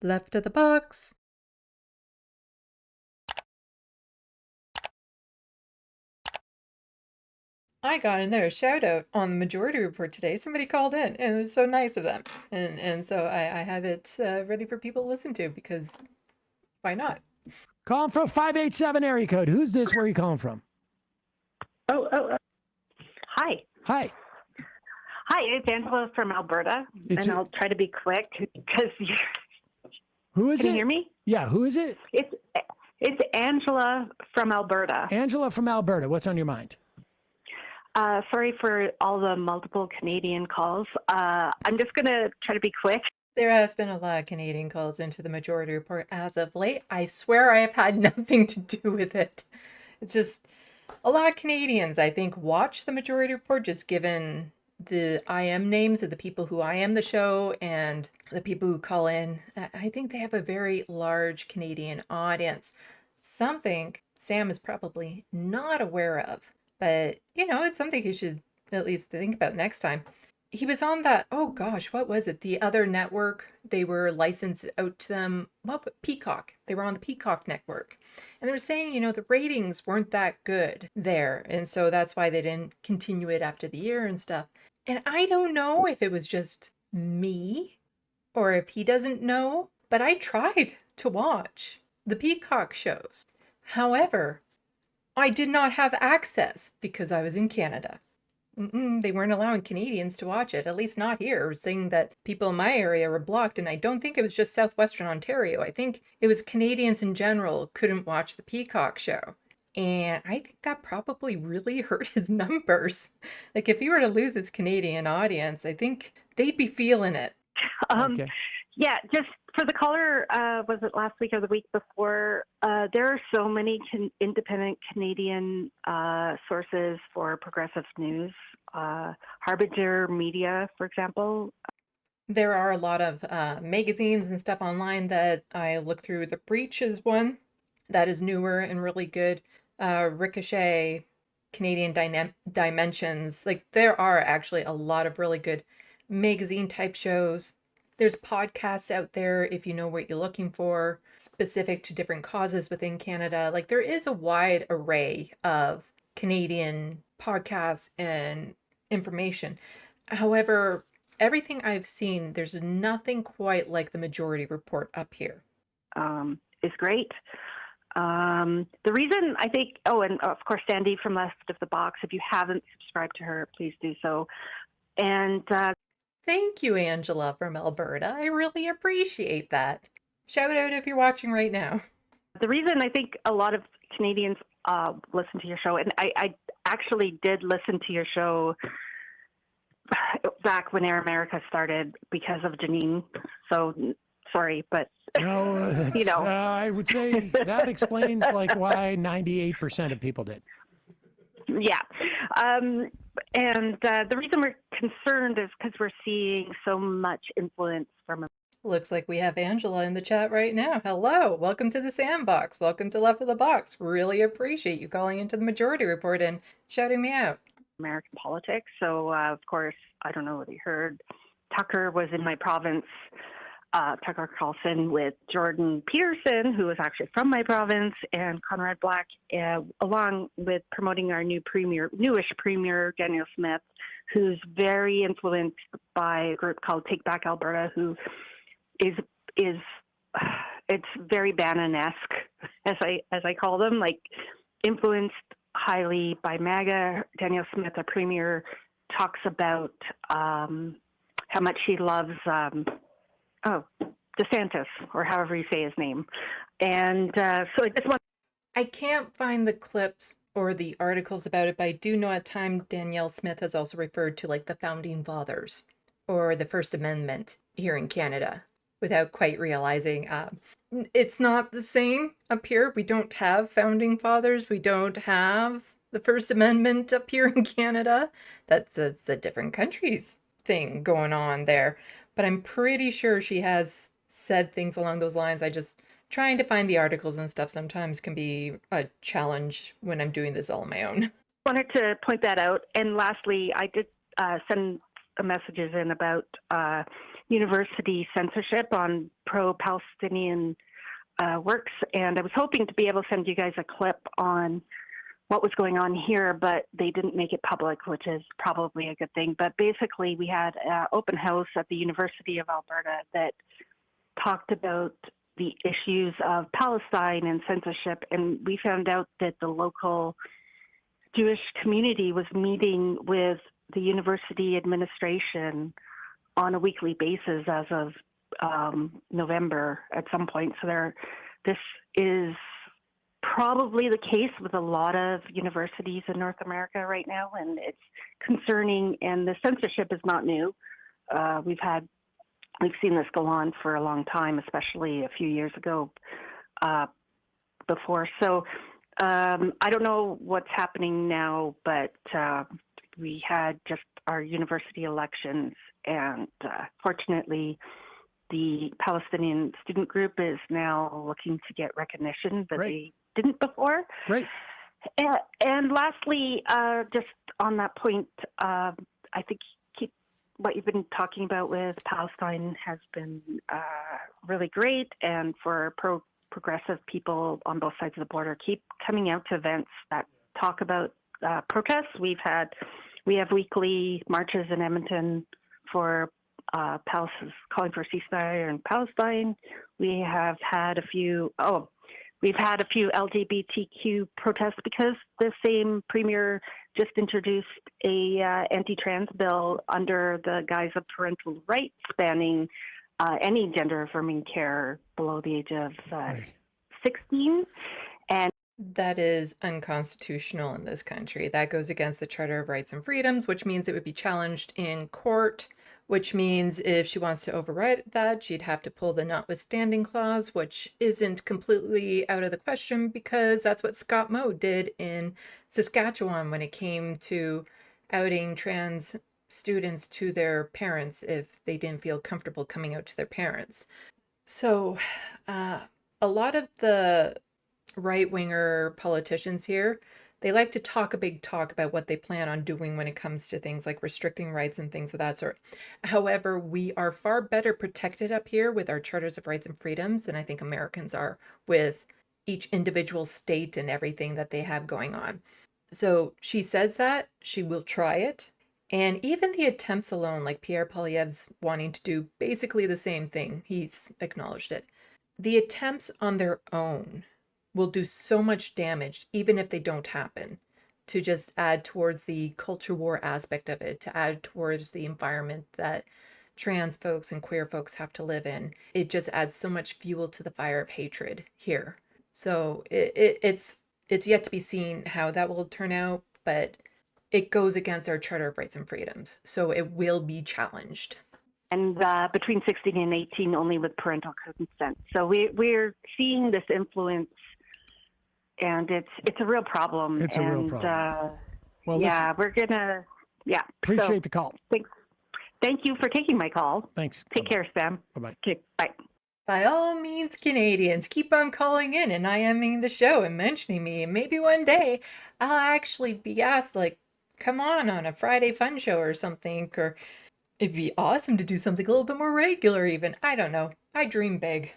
Left of the box. I got another shout out on the Majority Report today. Somebody called in, and it was so nice of them. And so I have it ready for people to listen to because why not? Calling from 587 area code. Who's this? Where are you calling from? Hi. Hi. Hi, it's Angela from Alberta, and I'll try to be quick because Who is it? Can you hear me? Yeah, who is it? It's Angela from Alberta. Angela from Alberta. What's on your mind? Sorry for all the multiple Canadian calls. I'm just going to try to be quick. There has been a lot of Canadian calls into the Majority Report as of late. I swear I have had nothing to do with it. It's just a lot of Canadians, I think, watch the Majority Report just given the IM names of the people who IM the show and the people who call in. I think they have a very large Canadian audience. Something Sam is probably not aware of, but it's something you should at least think about next time. He was on that, oh gosh, what was it? The other network, they were licensed out to them, well, Peacock. They were on the Peacock network. And they were saying, the ratings weren't that good there. And so that's why they didn't continue it after the year and stuff. And I don't know if it was just me or if he doesn't know, but I tried to watch the Peacock shows. However, I did not have access because I was in Canada. They weren't allowing Canadians to watch it, at least not here, saying that people in my area were blocked. And I don't think it was just Southwestern Ontario. I think it was Canadians in general couldn't watch the Peacock show. And I think that probably really hurt his numbers. Like if he were to lose his Canadian audience, I think they'd be feeling it. Okay. Yeah, just for the caller, was it last week or the week before? There are so many independent Canadian sources for progressive news. Harbinger Media, for example. There are a lot of magazines and stuff online that I look through. The Breach is one that is newer and really good. Ricochet, Canadian Dimensions. Like there are actually a lot of really good magazine type shows. There's podcasts out there if you know what you're looking for, specific to different causes within Canada. Like there is a wide array of Canadian podcasts and information. However, everything I've seen, there's nothing quite like the Majority Report up here. Is great. The reason I think, and of course, Sandy from Left of the Box, if you haven't subscribed to her, please do so. And thank you, Angela from Alberta. I really appreciate that. Shout out if you're watching right now. The reason I think a lot of Canadians listen to your show, and I actually did listen to your show back when Air America started because of Janine. So sorry, but No, I would say that explains like why 98% of people did. Yeah. And the reason we're concerned is because we're seeing so much influence from. Looks like we have Angela in the chat right now. Hello, welcome to the Sandbox. Welcome to Left of the Box. Really appreciate you calling into the Majority Report and shouting me out. American politics. So, of course, I don't know whether you heard, Tucker was in my province. Tucker Carlson with Jordan Peterson, who is actually from my province, and Conrad Black, along with promoting our newish premier, Daniel Smith, who's very influenced by a group called Take Back Alberta, who is it's very Bannon-esque, as I call them, like influenced highly by MAGA. Daniel Smith, our premier, talks about how much he loves DeSantis, or however you say his name. And so I just want. I can't find the clips or the articles about it, but I do know at time Danielle Smith has also referred to like the Founding Fathers or the First Amendment here in Canada without quite realizing it's not the same up here. We don't have Founding Fathers. We don't have the First Amendment up here in Canada. That's the different countries thing going on there. But I'm pretty sure she has said things along those lines. I just trying to find the articles and stuff sometimes can be a challenge when I'm doing this all on my own. Wanted to point that out. And lastly, I did send messages in about university censorship on pro-Palestinian works, and I was hoping to be able to send you guys a clip on what was going on here, but they didn't make it public, which is probably a good thing. But basically, we had an open house at the University of Alberta that talked about the issues of Palestine and censorship, and we found out that the local Jewish community was meeting with the university administration on a weekly basis as of November at some point. So this is probably the case with a lot of universities in North America right now, and it's concerning. And the censorship is not new. We've seen this go on for a long time, especially a few years ago before. So I don't know what's happening now, but we had just our university elections, and fortunately, the Palestinian student group is now looking to get recognition, but they didn't before. Great. And lastly, just on that point, I think what you've been talking about with Palestine has been really great, and for progressive people on both sides of the border, keep coming out to events that talk about protests. We have weekly marches in Edmonton for calling for ceasefire in Palestine. We have had a few. We've had a few LGBTQ protests because the same premier just introduced a anti-trans bill under the guise of parental rights, banning any gender-affirming care below the age of 16. And that is unconstitutional in this country. That goes against the Charter of Rights and Freedoms, which means it would be challenged in court, which means if she wants to override that, she'd have to pull the notwithstanding clause, which isn't completely out of the question because that's what Scott Moe did in Saskatchewan when it came to outing trans students to their parents if they didn't feel comfortable coming out to their parents. So a lot of the right-winger politicians here, they like to talk a big talk about what they plan on doing when it comes to things like restricting rights and things of that sort. However, we are far better protected up here with our charters of rights and freedoms than I think Americans are with each individual state and everything that they have going on. So she says that she will try it. And even the attempts alone, like Pierre Poilievre's wanting to do basically the same thing, he's acknowledged it. The attempts on their own will do so much damage, even if they don't happen, to just add towards the culture war aspect of it, to add towards the environment that trans folks and queer folks have to live in. It just adds so much fuel to the fire of hatred here. So it's yet to be seen how that will turn out, but it goes against our Charter of Rights and Freedoms. So it will be challenged. And between 16 and 18, only with parental consent. So we're seeing this influence, and it's a real problem. It's a real problem. Well, yeah, we're gonna. Yeah. Appreciate the call. Thanks. Thank you for taking my call. Thanks. Take care, Sam. Bye-bye. Okay, bye. By all means, Canadians, keep on calling in and IMing the show and mentioning me. And maybe one day I'll actually be asked, like, come on a Friday fun show or something. Or it'd be awesome to do something a little bit more regular even. I don't know. I dream big.